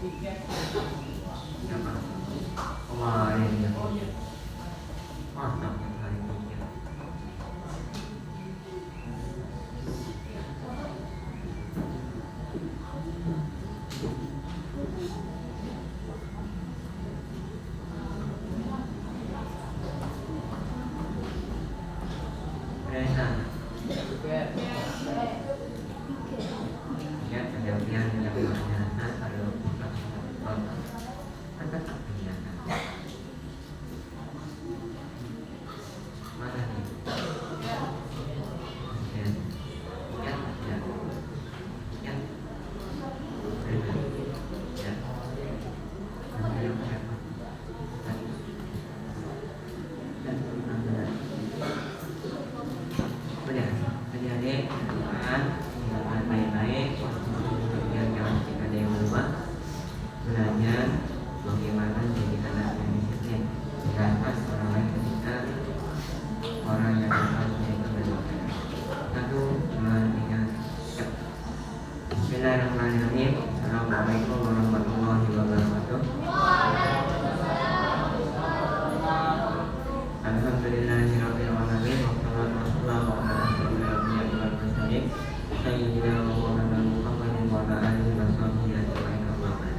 Apa? Kemarin ya. Mantap yang hari ini. Reza. Ya, kejadian yang ternyata ada kan tetap ternyata. Mana nih? Ya, ya, ya, ya. Reza. Ya. Benar, adik-adik, tinggalkan baik-baik, kemudian jangan jika ada yang berubah, belajar bagaimana menjadi anak yang disiplin, sedangkan orang lain ketika orang yang berubah itu berubah. 1, 2, 3, siap. Bismillahirrahmanirrahim. Assalamualaikum warahmatullahi wabarakatuh. Alhamdulillahirabbil alamin wassalatu wassalamu ala asyrofil anbiya'i wal mursalin sayyidina Maulana Muhammadin wa ala alihi washabbihi ajmain amma ba'd.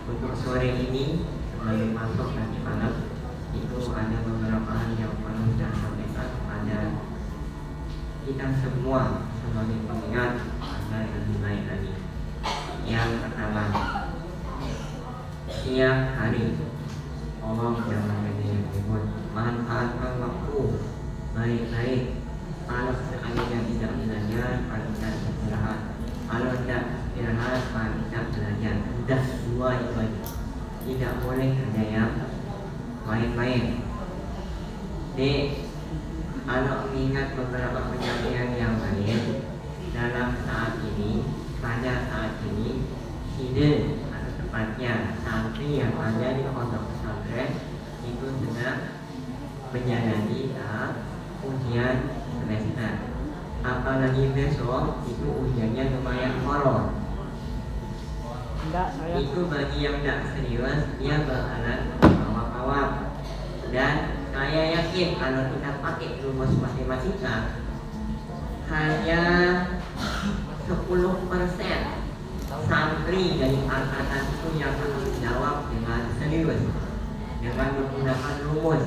Untuk sore ini sebagai masuk nanti malam itu ada beberapa hal yang perlu saya sampaikan kepada kita semua sebagai pengingat agar lebih baik lagi. Yang pertama, setiap hari Allah jangan menyebut manfaatkan waktu baik-baik. Kalau seandainya tidak belajar, kalau tidak istirahat, kalau tidak istirahat, kalau tidak belajar, sudah dua itu aja. Tidak boleh ada yang main-main. Kalau mengingat beberapa penyampaian yang lain dalam saat ini, pada saat ini, sidin atau tepatnya santri yang ada di pondok pesantren itu sedang menjalani ujian semester. Apalagi besok itu ujiannya lumayan horor. Itu bagi yang tidak serius dia bakalan awak-awak. Dan saya yakin kalau kita pakai rumus matematika hanya 10% santri dari angkatan itu yang akan jawab dengan serius, dengan menggunakan rumus,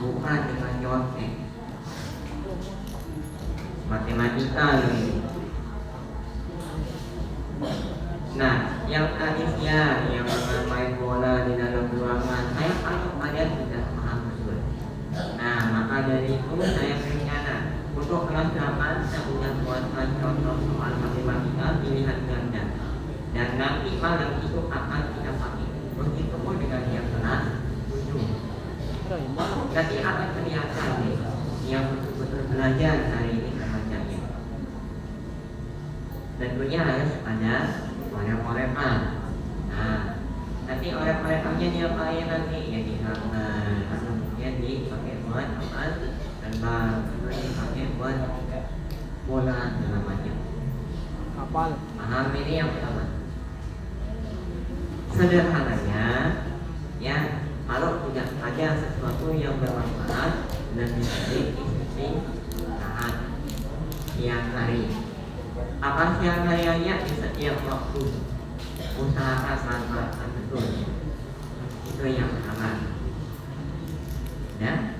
bukan dengan nyontek. Matematika ini. Nah, yang tadi siang yang main bola di dalam ruangan, saya tahu kalian tidak paham betul. Nah, maka dari itu saya berencana untuk kelas 8 saya sudah buatkan contoh soal matematika pilihan ganda. Dan nanti malam itu akan kita pakai. Begitu pun dengan yang kelas 7. Nanti akan kelihatan nih yang betul-betul belajar hari ini membacanya. Tentunya harus ada orek-orekan. Nah, nanti orek-orekannya diapain nanti? Ya digambar, kemudian dipakai buat apa? Gambar, kemudian dipakai buat bola segala macam. Kapal. Paham ini yang pertama. Sederhananya, ya kalau tidak ada sesuatu yang bermanfaat dan diikuti saat siang hari. Apa siang harinya di setiap waktu usahakan manfaatkan betul. Itu yang pertama. Ya.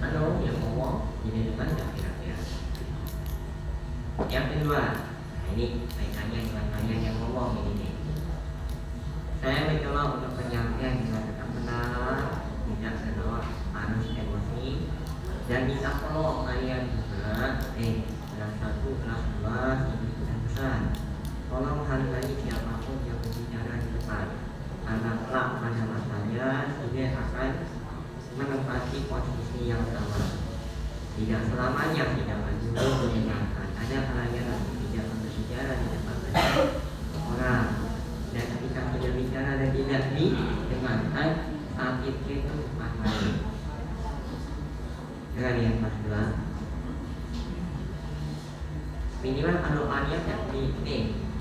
Kalau yang ngomong ini depan nggak kira-kira. Yang kedua, nah ini kaitannya dengan kalian yang ngomong ini nih. Saya mencoba untuk penyampaian dengan tetap benar, tidak terbawa arus emosi, dan bisa follow kalian juga. Kelas 1, kelas 2 ini sudah besar. Tolong hargai siapapun yang berbicara di depan, karena kelak pada masanya dia akan menempati posisi yang sama. Tidak selamanya tidak juga menyenangkan. Ada kalanya nanti tidak berbicara di depan orang. Dan ketika tidak bicara dan tidak didengarkan, sakit itu cepat mati. Dengan yang kedua, minimal kalau kalian tidak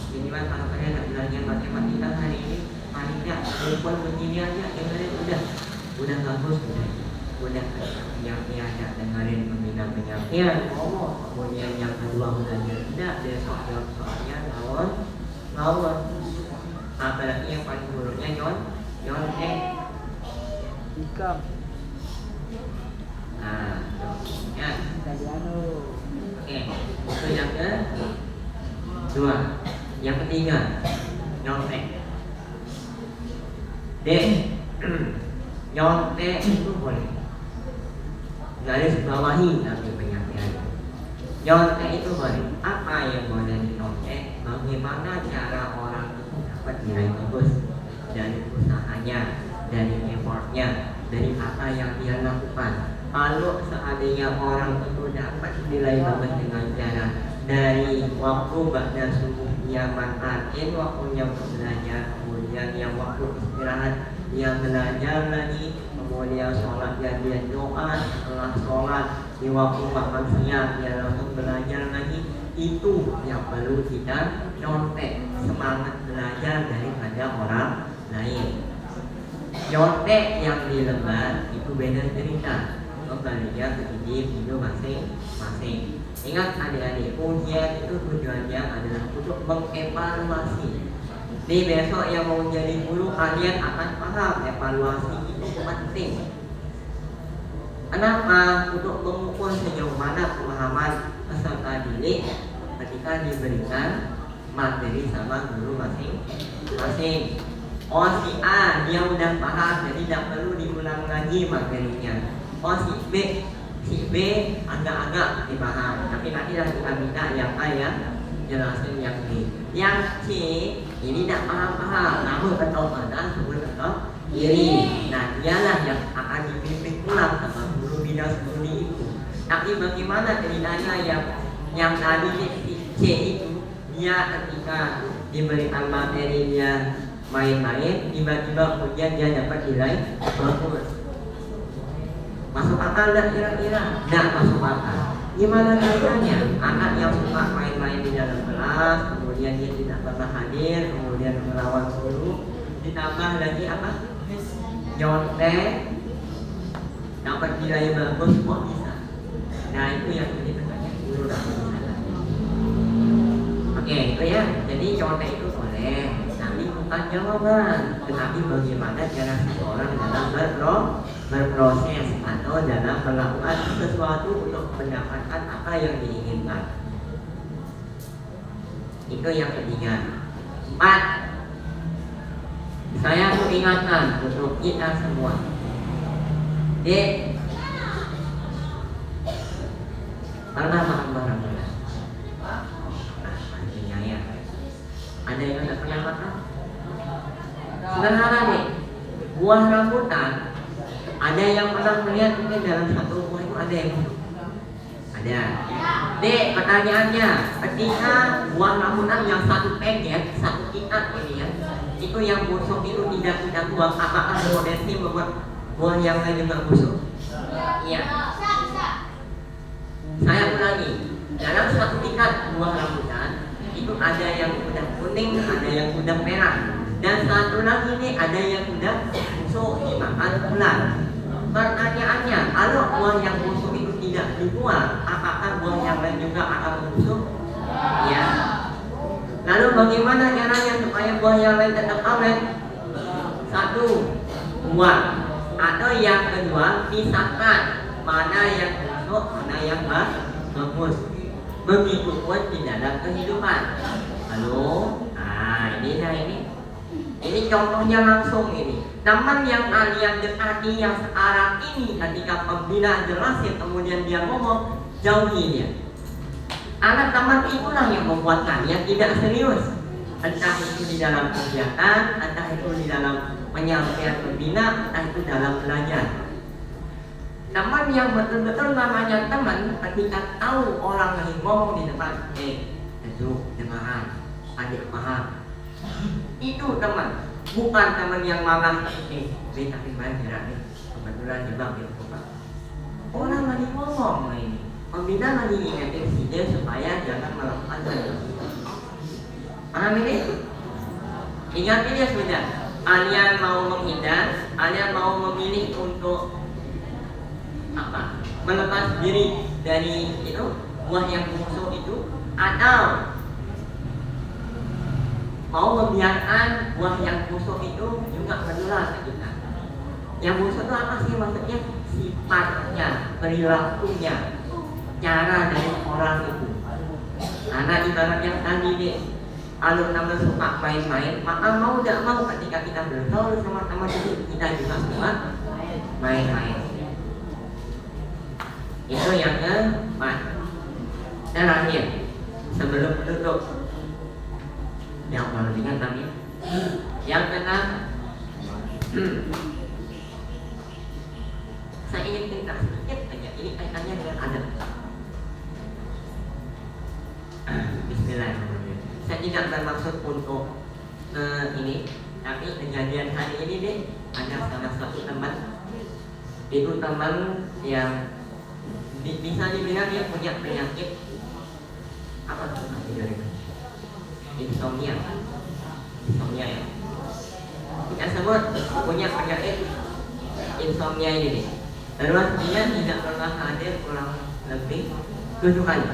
minimal kalau kalian tidak pelajaran matematika hari ini panitia walaupun begini aja dengerin udah bagus udah yang ada dengerin pembina penyampaian kemudian yang kedua belajar tidak besok jawab soalnya lawan apalagi yang paling buruknya nyon Ikam. nah ya oke itu yang kedua yang ketiga nyontek nyontek itu boleh garis bawahi tapi penyampaian nyontek itu boleh apa yang boleh dinyontek bagaimana cara orang itu dapat nilai bagus dari usahanya dari effortnya dari apa yang dia lakukan kalau seandainya orang itu dapat nilai bagus dengan cara dari waktu ba'da subuh dia manfaatin waktunya untuk belajar kemudian yang waktu istirahat dia belajar lagi kemudian sholat dia doa setelah sholat di waktu makan siang dia langsung belajar lagi itu yang perlu kita nyontek semangat belajar daripada orang lain nyontek yang di lembar itu beda cerita kembalinya ke video masing-masing. Ingat adik-adik, ujian itu tujuannya adalah untuk mengevaluasi. Di besok yang mau jadi guru kalian akan paham evaluasi itu penting. Kenapa? Untuk mengukur sejauh mana pemahaman peserta didik ketika diberikan materi sama guru masing-masing. Oh si A dia udah paham jadi tidak perlu diulang lagi materinya. Oh si B agak-agak dipaham tapi nanti kita minta yang A ya jelasin yang B. Yang C ini tidak paham-paham namun betul mana sebut betul kiri. Nah dialah yang akan dibimbing ulang sama guru bidang studi itu. Tapi bagaimana ceritanya yang tadi si C itu dia ketika diberikan materi dia main-main tiba-tiba kemudian dia dapat nilai bagus. Masuk akal dan kira-kira tidak masuk akal. Gimana caranya? Anak yang suka main-main di dalam kelas, kemudian dia tidak pernah hadir, kemudian melawan guru, ditambah lagi apa? Nyontek, dapat nilai bagus kok bisa. Nah itu yang jadi pertanyaan guru dan guru. Oke, itu ya. Jadi nyontek itu boleh, tapi bukan jawaban, tetapi bagaimana cara seseorang dalam berproses atau dalam melakukan sesuatu untuk mendapatkan apa yang diinginkan. Itu yang ketiga. 4. Saya ingatkan untuk kita semua. Pernah makan barang beras? Pastinya ya. Ada yang tidak pernah makan? Sederhana nih. Buah rambutan. Ada yang pernah melihat mungkin dalam satu buah itu ada yang busuk? Ada. Pertanyaannya, ketika buah rambutan yang satu paket, satu kiat ini ya, itu yang busuk itu tidak kita buang, apakah berpotensi membuat buah yang lain juga busuk? Iya. Saya ulangi, dalam satu kiat buah rambutan itu ada yang udah kuning, ada yang udah merah, dan satu lagi nih ada yang udah busuk dimakan ular. Pertanyaannya, kalau buah yang busuk itu tidak dibuang, apakah buah yang lain juga akan busuk? Ya. Lalu bagaimana caranya supaya buah yang lain tetap awet? 1. Buang. Atau yang kedua, pisahkan mana yang busuk, mana yang bagus. Begitu pun di dalam kehidupan. Halo? Nah, ini contohnya langsung ini. Teman yang kalian dekati yang sekarang ini ketika pembina jelasin kemudian dia ngomong, jauhi dia. Karena teman itulah yang membuat kalian tidak serius. Entah itu di dalam kegiatan, entah itu di dalam penyampaian pembina, entah itu dalam belajar. Teman yang betul-betul namanya teman ketika tahu orang lagi ngomong di depan, itu dengaran, adik paham. Itu teman, bukan teman yang malah tapi main gerak nih, kebetulan juga gitu Pak. Orang lagi ngomong ini, pembina lagi ingetin dia supaya jangan melakukan hal itu. Paham ini? Ingat ini ya sudah. Kalian mau menghindar, kalian mau memilih untuk apa? Melepas diri dari itu buah yang busuk itu, atau mau membiarkan buah yang busuk itu juga menular ke kita. Yang busuk itu apa sih maksudnya? Sifatnya, perilakunya, cara dari orang itu. Karena ibarat yang tadi deh, kalau nama suka main-main, maka mau tidak mau ketika kita bergaul sama teman itu, kita juga suka main-main. Itu yang keempat. Terakhir, sebelum menutup, yang paling ingat tadi, yang keenam, saya ingin cerita sedikit aja. Ini kaitannya dengan adab. Bismillahirrahmanirrahim. Saya tidak bermaksud untuk ini, tapi kejadian hari ini deh, ada salah satu teman. Itu teman yang bisa dibilang dia punya penyakit apa tuh namanya? Insomnia ya. Kita sebut punya penyakit insomnia ini. Terus dia tidak pernah hadir kurang lebih 7 kali.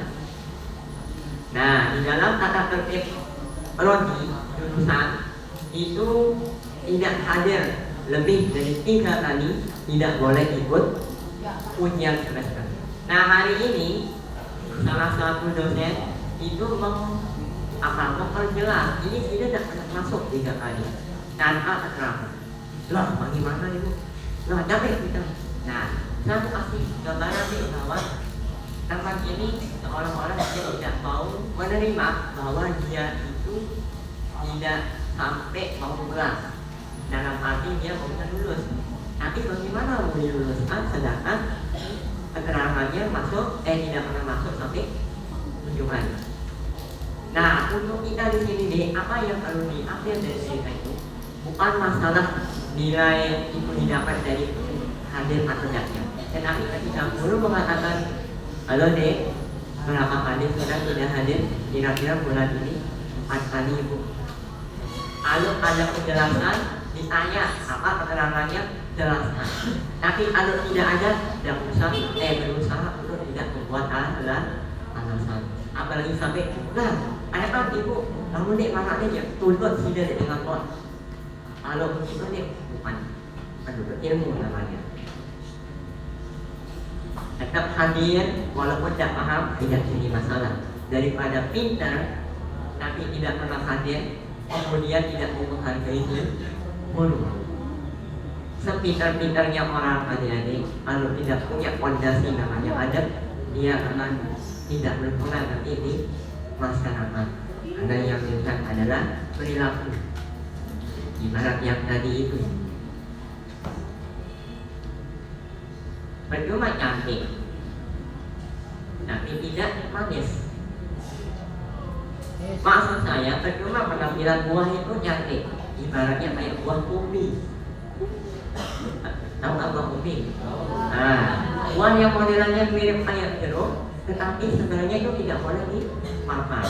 Nah, di dalam tata tertib prodi jurusan itu tidak hadir lebih dari 3 kali, tidak boleh ikut ujian semester. Nah, hari ini salah satu dosen itu memperjelas ini tidak pernah masuk 3 kali tanpa keterangan. Loh, bagaimana itu? Loh, capek kita. Nah, saya kasih gambaran nih bahwa teman ini seolah-olah dia tidak mau menerima bahwa dia itu tidak sampai mau pulang. Dalam arti dia mau lulus. Tapi bagaimana mau diluluskan sedangkan keterangannya tidak pernah masuk sampai 7 kali. Nah, untuk kita di sini deh, apa yang perlu diambil dari cerita itu bukan masalah nilai itu didapat dari hadir atau tidaknya. Tetapi ketika guru mengatakan, halo dek, berapa kali sudah tidak hadir? Kira-kira bulan ini 4 kali ibu. Lalu ada penjelasan, ditanya apa keterangannya, jelaskan. Tapi kalau tidak ada, berusaha untuk tidak membuat alasan. Apalagi sampai, ada kan ibu, kamu dek mana aja, tuntut tidak dengan pot. Kalau begitu dek, bukan penduduk ilmu namanya. Tetap hadir, walaupun tidak paham, tidak jadi masalah. Daripada pintar, tapi tidak pernah hadir, kemudian tidak mau menghargai guru. Sepintar-pintarnya orang adik-adik, kalau tidak punya fondasi namanya adab, dia akan tidak berguna nanti di masyarakat. Karena yang dilihat adalah perilaku. Ibarat yang tadi itu, percuma cantik, tapi tidak manis. Maksud saya, percuma penampilan buah itu cantik, ibaratnya kayak buah ubi. Tahu nggak buah ubi? Nah, buah yang modelannya mirip kayak jeruk, tetapi sebenarnya itu tidak boleh dimakan.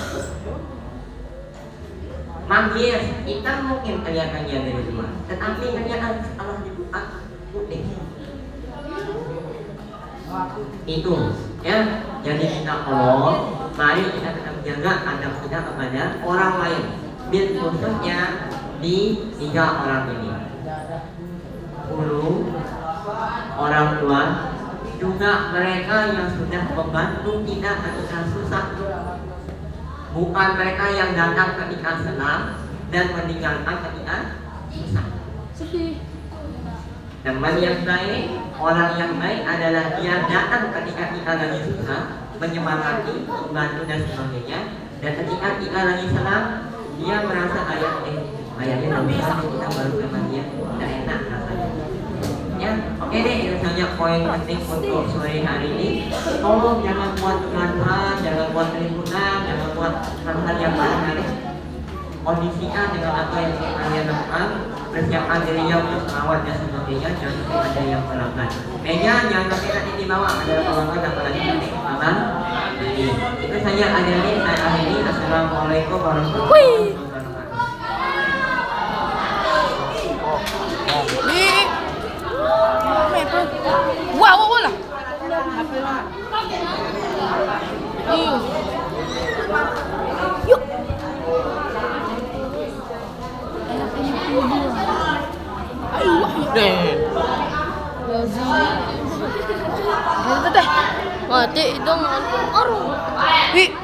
Manggis, hitam mungkin kelihatannya dari luar, tetapi ternyata setelah dibuka putih. Itu ya, jadi kita mari kita tetap jaga adab kita kepada orang lain, bil khususnya di 3 orang ini, guru, orang tua, juga mereka yang sudah membantu kita ketika susah. Bukan mereka yang datang ketika senang dan meninggalkan ketika susah. Teman yang baik, orang yang baik adalah dia datang ketika kita lagi susah, menyemangati, membantu dan sebagainya. Dan ketika kita lagi senang, dia merasa kayaknya lebih kita baru sama dia, tidak enak rasanya. Ya, oke deh, itu saja poin penting untuk sore hari ini. Tolong jangan buat kegaduhan, jangan buat keributan, jangan buat hal-hal yang aneh. Kondisikan dengan apa yang kalian lakukan, persiapkan dirinya untuk merawat dan sebagainya, jangan sampai ada yang melanggar. Meja jangan sampai nanti dibawa, ada pelanggan apalagi nanti aman. Jadi itu saja ada ini, saya akhiri. Assalamualaikum warahmatullahi wabarakatuh. Nih. Wah, lah. Iyo. Yuk. Ayo. Deh. Mati dong. Aduh.